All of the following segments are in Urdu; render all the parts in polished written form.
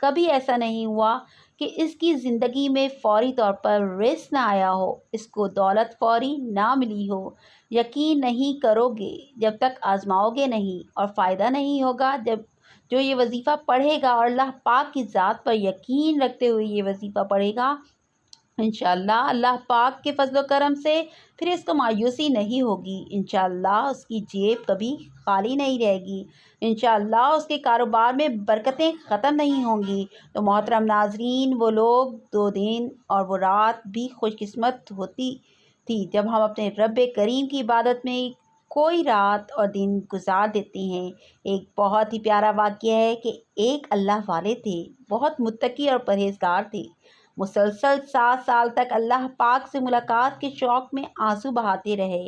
کبھی ایسا نہیں ہوا کہ اس کی زندگی میں فوری طور پر رزق نہ آیا ہو، اس کو دولت فوری نہ ملی ہو۔ یقین نہیں کرو گے جب تک آزماؤ گے نہیں، اور فائدہ نہیں ہوگا جب جو یہ وظیفہ پڑھے گا اور اللہ پاک کی ذات پر یقین رکھتے ہوئے یہ وظیفہ پڑھے گا، انشاءاللہ اللہ پاک کے فضل و کرم سے پھر اس کو مایوسی نہیں ہوگی۔ انشاءاللہ اس کی جیب کبھی خالی نہیں رہے گی، انشاءاللہ اس کے کاروبار میں برکتیں ختم نہیں ہوں گی۔ تو محترم ناظرین، وہ لوگ 2 دن اور وہ رات بھی خوش قسمت ہوتی تھی جب ہم اپنے رب کریم کی عبادت میں کوئی رات اور دن گزار دیتے ہیں۔ ایک بہت ہی پیارا واقعہ ہے کہ ایک اللہ والے تھے، بہت متقی اور پرہیزگار تھے، مسلسل 7 سال تک اللہ پاک سے ملاقات کے شوق میں آنسو بہاتے رہے۔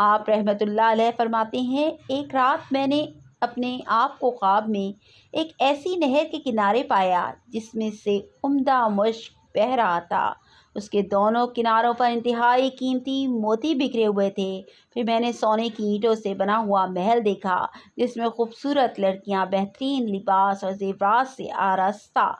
آپ رحمۃ اللہ علیہ فرماتے ہیں، ایک رات میں نے اپنے آپ کو خواب میں ایک ایسی نہر کے کنارے پایا جس میں سے عمدہ مشک بہہ رہا تھا۔ اس کے دونوں کناروں پر انتہائی قیمتی موتی بکھرے ہوئے تھے۔ پھر میں نے سونے کی اینٹوں سے بنا ہوا محل دیکھا جس میں خوبصورت لڑکیاں بہترین لباس اور زیورات سے آراستہ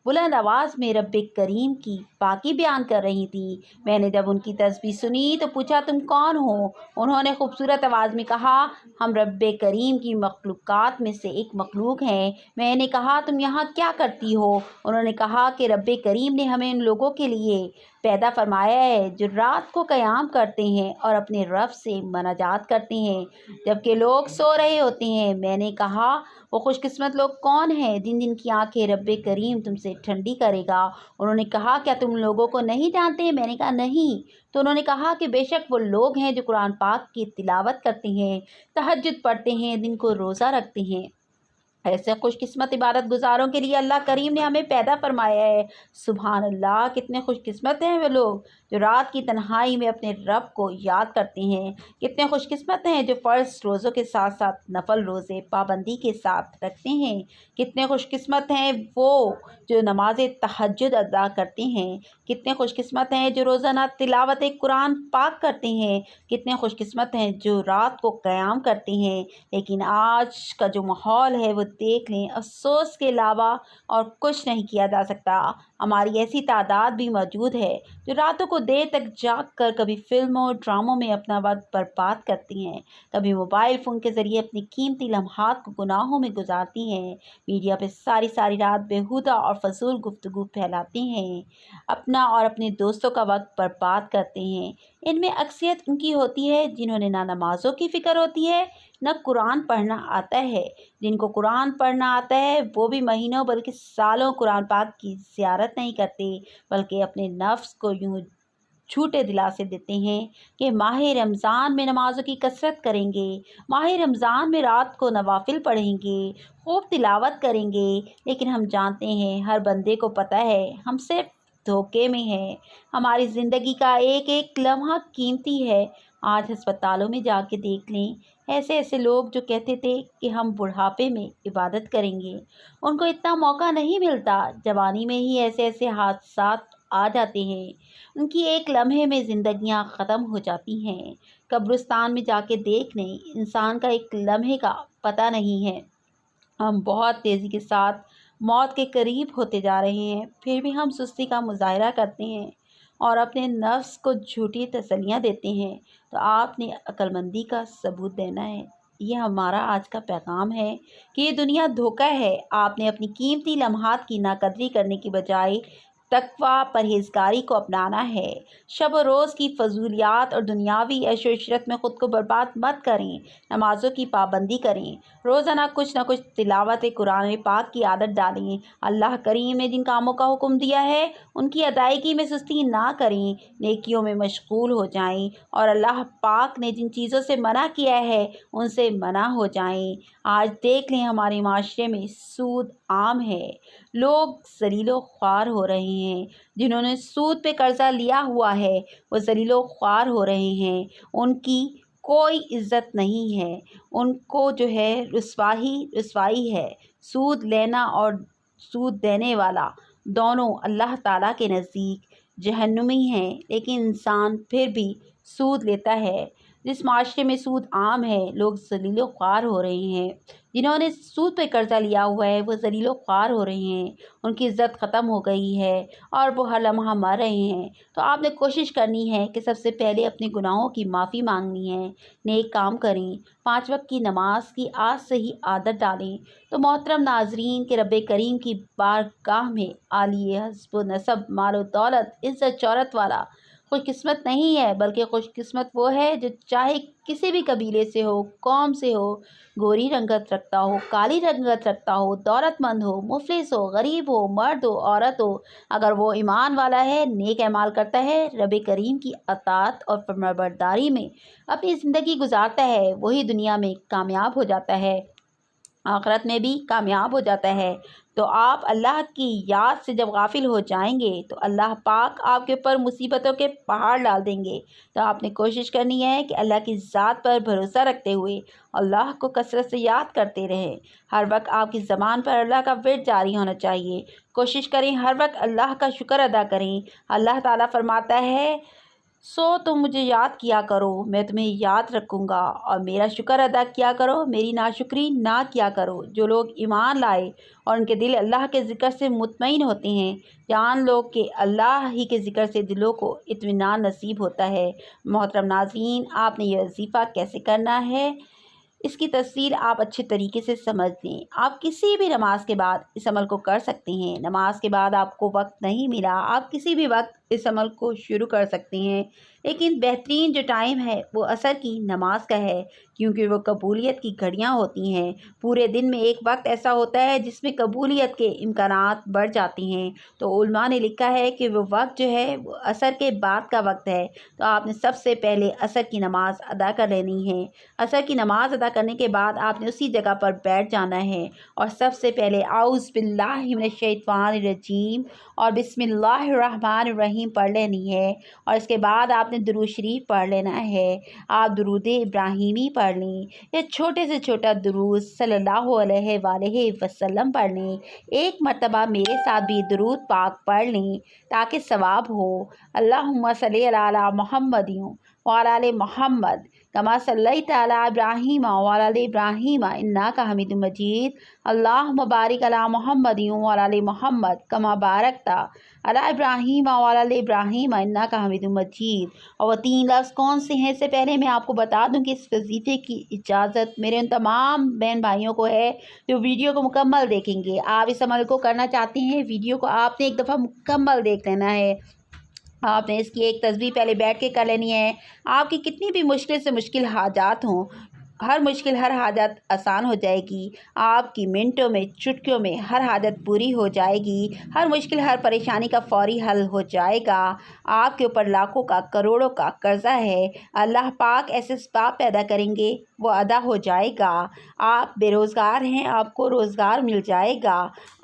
بلند آواز میں رب کریم کی پاکی بیان کر رہی تھیں۔ میں نے جب ان کی تسبیح سنی تو پوچھا، تم کون ہو؟ انہوں نے خوبصورت آواز میں کہا، ہم رب کریم کی مخلوقات میں سے ایک مخلوق ہیں۔ میں نے کہا، تم یہاں کیا کرتی ہو؟ انہوں نے کہا کہ رب کریم نے ہمیں ان لوگوں کے لیے پیدا فرمایا ہے جو رات کو قیام کرتے ہیں اور اپنے رب سے مناجات کرتے ہیں جبکہ لوگ سو رہے ہوتے ہیں۔ میں نے کہا، وہ خوش قسمت لوگ کون ہیں جن کی آنکھیں رب کریم تم سے ٹھنڈی کرے گا؟ انہوں نے کہا، کیا تم لوگوں کو نہیں جانتے؟ میں نے کہا، نہیں۔ تو انہوں نے کہا کہ بے شک وہ لوگ ہیں جو قرآن پاک کی تلاوت کرتے ہیں، تہجد پڑھتے ہیں، دن کو روزہ رکھتے ہیں۔ ایسے خوش قسمت عبادت گزاروں کے لیے اللہ کریم نے ہمیں پیدا فرمایا ہے۔ سبحان اللہ، کتنے خوش قسمت ہیں وہ لوگ جو رات کی تنہائی میں اپنے رب کو یاد کرتے ہیں۔ کتنے خوش قسمت ہیں جو فرض روزوں کے ساتھ ساتھ نفل روزے پابندی کے ساتھ رکھتے ہیں۔ کتنے خوش قسمت ہیں وہ جو نماز تہجد ادا کرتے ہیں۔ کتنے خوش قسمت ہیں جو روزانہ تلاوت قرآن پاک کرتے ہیں۔ کتنے خوش قسمت ہیں جو رات کو قیام کرتے ہیں۔ لیکن آج کا جو ماحول ہے وہ دیکھ لیں، افسوس کے علاوہ اور کچھ نہیں کیا جا سکتا۔ ہماری ایسی تعداد بھی موجود ہے جو راتوں کو دیر تک جاگ کر کبھی فلموں ڈراموں میں اپنا وقت برباد کرتی ہیں، کبھی موبائل فون کے ذریعے اپنی قیمتی لمحات کو گناہوں میں گزارتی ہیں، میڈیا پہ ساری رات بیہودہ اور فضول گفتگو پھیلاتے ہیں، اپنا اور اپنے دوستوں کا وقت برباد کرتے ہیں۔ ان میں اکثریت ان کی ہوتی ہے جنہوں نے نہ نمازوں کی فکر ہوتی ہے نہ قرآن پڑھنا آتا ہے۔ جن کو قرآن پڑھنا آتا ہے وہ بھی مہینوں بلکہ سالوں قرآن پاک کی زیارت نہیں کرتے، بلکہ اپنے نفس کو یوں جھوٹے دلاسے دیتے ہیں کہ ماہ رمضان میں نمازوں کی کثرت کریں گے، ماہ رمضان میں رات کو نوافل پڑھیں گے، خوب تلاوت کریں گے۔ لیکن ہم جانتے ہیں، ہر بندے کو پتہ ہے، ہم صرف دھوکے میں ہیں۔ ہماری زندگی کا ایک ایک لمحہ قیمتی ہے۔ آج ہسپتالوں میں جا کے دیکھ لیں، ایسے لوگ جو کہتے تھے کہ ہم بڑھاپے میں عبادت کریں گے، ان کو اتنا موقع نہیں ملتا۔ جوانی میں ہی ایسے حادثات آ جاتے ہیں، ان کی ایک لمحے میں زندگیاں ختم ہو جاتی ہیں۔ قبرستان میں جا کے دیکھ لیں، انسان کا ایک لمحے کا پتہ نہیں ہے۔ ہم بہت تیزی کے ساتھ موت کے قریب ہوتے جا رہے ہیں، پھر بھی ہم سستی کا مظاہرہ کرتے ہیں اور اپنے نفس کو جھوٹی تسلیاں دیتے ہیں۔ تو آپ نے عقل مندی کا ثبوت دینا ہے۔ یہ ہمارا آج کا پیغام ہے کہ یہ دنیا دھوکہ ہے۔ آپ نے اپنی قیمتی لمحات کی ناقدری کرنے کی بجائے تقویٰ پرہیزگاری کو اپنانا ہے۔ شب و روز کی فضولیات اور دنیاوی عیش و عشرت میں خود کو برباد مت کریں، نمازوں کی پابندی کریں، روزانہ کچھ نہ کچھ تلاوت قرآن پاک کی عادت ڈالیں۔ اللہ کریم نے جن کاموں کا حکم دیا ہے ان کی ادائیگی میں سستی نہ کریں، نیکیوں میں مشغول ہو جائیں، اور اللہ پاک نے جن چیزوں سے منع کیا ہے ان سے منع ہو جائیں۔ آج دیکھ لیں، ہمارے معاشرے میں سود عام ہے، لوگ ذلیل و خوار ہو رہے ہیں۔ جنہوں نے سود پہ قرضہ لیا ہوا ہے وہ ذلیل و خوار ہو رہے ہیں، ان کی کوئی عزت نہیں ہے، ان کو جو ہے رسوائی ہے۔ سود لینا اور سود دینے والا دونوں اللہ تعالیٰ کے نزدیک جہنمی ہیں، لیکن انسان پھر بھی سود لیتا ہے۔ جس معاشرے میں سود عام ہے لوگ ذلیل و خوار ہو رہے ہیں، جنہوں نے سود پہ قرضہ لیا ہوا ہے وہ ذلیل و خوار ہو رہے ہیں، ان کی عزت ختم ہو گئی ہے اور وہ ہر لمحہ مر رہے ہیں۔ تو آپ نے کوشش کرنی ہے کہ سب سے پہلے اپنے گناہوں کی معافی مانگنی ہے، نیک کام کریں، 5 وقت کی نماز کی آج سے ہی عادت ڈالیں۔ تو محترم ناظرین کہ رب کریم کی بارگاہ میں عالی حسب و نسب، مال و دولت، عزت شہرت والا خوش قسمت نہیں ہے، بلکہ خوش قسمت وہ ہے جو چاہے کسی بھی قبیلے سے ہو، قوم سے ہو، گوری رنگت رکھتا ہو، کالی رنگت رکھتا ہو، دولت مند ہو، مفلس ہو، غریب ہو، مرد ہو، عورت ہو، اگر وہ ایمان والا ہے، نیک اعمال کرتا ہے، رب کریم کی اطاعت اور فرمانبرداری میں اپنی زندگی گزارتا ہے، وہی دنیا میں کامیاب ہو جاتا ہے، آخرت میں بھی کامیاب ہو جاتا ہے۔ تو آپ اللہ کی یاد سے جب غافل ہو جائیں گے تو اللہ پاک آپ کے اوپر مصیبتوں کے پہاڑ ڈال دیں گے۔ تو آپ نے کوشش کرنی ہے کہ اللہ کی ذات پر بھروسہ رکھتے ہوئے اللہ کو کثرت سے یاد کرتے رہیں۔ ہر وقت آپ کی زبان پر اللہ کا ورد جاری ہونا چاہیے۔ کوشش کریں ہر وقت اللہ کا شکر ادا کریں۔ اللہ تعالیٰ فرماتا ہے سو تم مجھے یاد کیا کرو، میں تمہیں یاد رکھوں گا، اور میرا شکر ادا کیا کرو، میری ناشکری نہ کیا کرو۔ جو لوگ ایمان لائے اور ان کے دل اللہ کے ذکر سے مطمئن ہوتے ہیں، جان لو کہ اللہ ہی کے ذکر سے دلوں کو اطمینان نصیب ہوتا ہے۔ محترم ناظرین، آپ نے یہ وظیفہ کیسے کرنا ہے، اس کی تفصیل آپ اچھے طریقے سے سمجھ لیں۔ آپ کسی بھی نماز کے بعد اس عمل کو کر سکتے ہیں۔ نماز کے بعد آپ کو وقت نہیں ملا، آپ کسی بھی وقت اس عمل کو شروع کر سکتے ہیں، لیکن بہترین جو ٹائم ہے وہ عصر کی نماز کا ہے، کیونکہ وہ قبولیت کی گھڑیاں ہوتی ہیں۔ پورے دن میں ایک وقت ایسا ہوتا ہے جس میں قبولیت کے امکانات بڑھ جاتے ہیں، تو علماء نے لکھا ہے کہ وہ وقت جو ہے وہ عصر کے بعد کا وقت ہے۔ تو آپ نے سب سے پہلے عصر کی نماز ادا کر لینی ہے۔ عصر کی نماز ادا کرنے کے بعد آپ نے اسی جگہ پر بیٹھ جانا ہے اور سب سے پہلے اعوذ باللہ من الشیطان الرجیم اور بسم اللہ الرحمن الرحیم پڑھ لینی ہے، اور اس کے بعد آپ نے درود شریف پڑھ لینا ہے۔ آپ درود ابراہیمی پڑھ لیں یا چھوٹے سے چھوٹا درود صلی اللہ علیہ وآلہ وسلم پڑھ لیں۔ ایک مرتبہ میرے ساتھ بھی درود پاک پڑھ لیں تاکہ ثواب ہو۔ اللہم صلی علی محمد وعلی آل محمد کما صلیت علی ابراہیم وعلی آل ابراہیم انک حمید مجید۔ اللہم بارک علی محمد وعلی آل محمد کما بارکت علی ابراہیم وعلی آل ابراہیم انک حمید مجید۔ اور وہ 3 لفظ کون سے ہیں، اس سے پہلے میں آپ کو بتا دوں کہ اس وظیفے کی اجازت میرے ان تمام بہن بھائیوں کو ہے جو ویڈیو کو مکمل دیکھیں گے۔ آپ اس عمل کو کرنا چاہتے ہیں، ویڈیو کو آپ نے ایک دفعہ مکمل دیکھ لینا ہے۔ آپ نے اس کی ایک تسبیح پہلے بیٹھ کے کر لینی ہے۔ آپ کی کتنی بھی مشکل سے مشکل حاجات ہوں، ہر حاجت آسان ہو جائے گی۔ آپ کی منٹوں میں، چٹکیوں میں ہر حاجت پوری ہو جائے گی، ہر مشکل، ہر پریشانی کا فوری حل ہو جائے گا۔ آپ کے اوپر لاکھوں کا، کروڑوں کا قرضہ ہے، اللہ پاک ایسے اسباب پیدا کریں گے وہ ادا ہو جائے گا۔ آپ بے روزگار ہیں، آپ کو روزگار مل جائے گا۔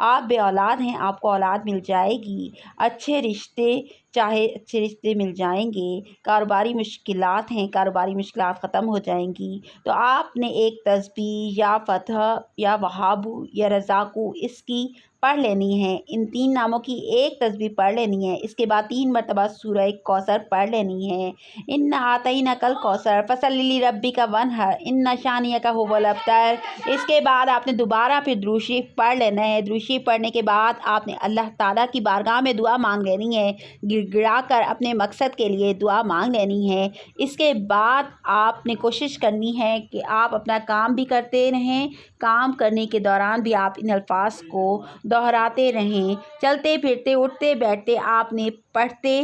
آپ بے اولاد ہیں، آپ کو اولاد مل جائے گی۔ اچھے رشتے مل جائیں گے۔ کاروباری مشکلات ہیں، کاروباری مشکلات ختم ہو جائیں گی۔ تو آپ نے ایک تسبیح یا فتح یا وہاب یا رزاق اس کی پڑھ لینی ہے۔ ان 3 ناموں کی ایک تسبیح پڑھ لینی ہے۔ اس کے بعد 3 مرتبہ سورہ کوثر پڑھ لینی ہے۔ انا اعطیناک الکوثر فصلی لربک وانحر ان شانئک ھو الابتر۔ اس کے بعد آپ نے دوبارہ پھر درود شریف پڑھ لینا ہے۔ درود شریف پڑھنے کے بعد آپ نے اللہ تعالیٰ کی بارگاہ میں دعا مانگ لینی ہے، گڑ گڑا کر اپنے مقصد کے لیے دعا مانگ لینی ہے۔ اس کے بعد آپ نے کوشش کرنی ہے کہ آپ اپنا کام بھی کرتے رہیں، کام کرنے کے دوران بھی آپ ان الفاظ کو دہراتے رہیں، چلتے پھرتے اٹھتے بیٹھتے آپ نے پڑھتے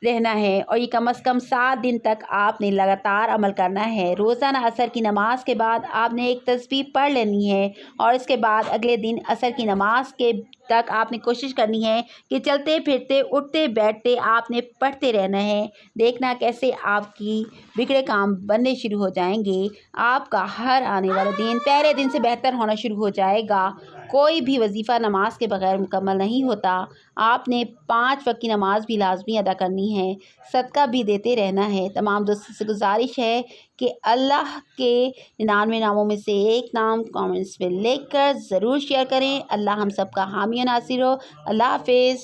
رہنا ہے، اور یہ کم از کم 7 دن تک آپ نے لگاتار عمل کرنا ہے۔ روزانہ عصر کی نماز کے بعد آپ نے ایک تسبیح پڑھ لینی ہے، اور اس کے بعد اگلے دن عصر کی نماز کے تک آپ نے کوشش کرنی ہے کہ چلتے پھرتے اٹھتے بیٹھتے آپ نے پڑھتے رہنا ہے۔ دیکھنا کیسے آپ کی بگڑے کام بننے شروع ہو جائیں گے۔ آپ کا ہر آنے والا دن پہلے دن سے بہتر ہونا شروع ہو جائے گا۔ کوئی بھی وظیفہ نماز کے بغیر مکمل نہیں ہوتا۔ آپ نے 5 وقت کی نماز بھی لازمی ادا کرنی ہے، صدقہ بھی دیتے رہنا ہے۔ تمام دوستوں سے گزارش ہے کہ اللہ کے 99 ناموں میں سے ایک نام کامنٹس میں لکھ کر ضرور شیئر کریں۔ اللہ ہم سب کا حامی و ناصر ہو۔ اللہ حافظ۔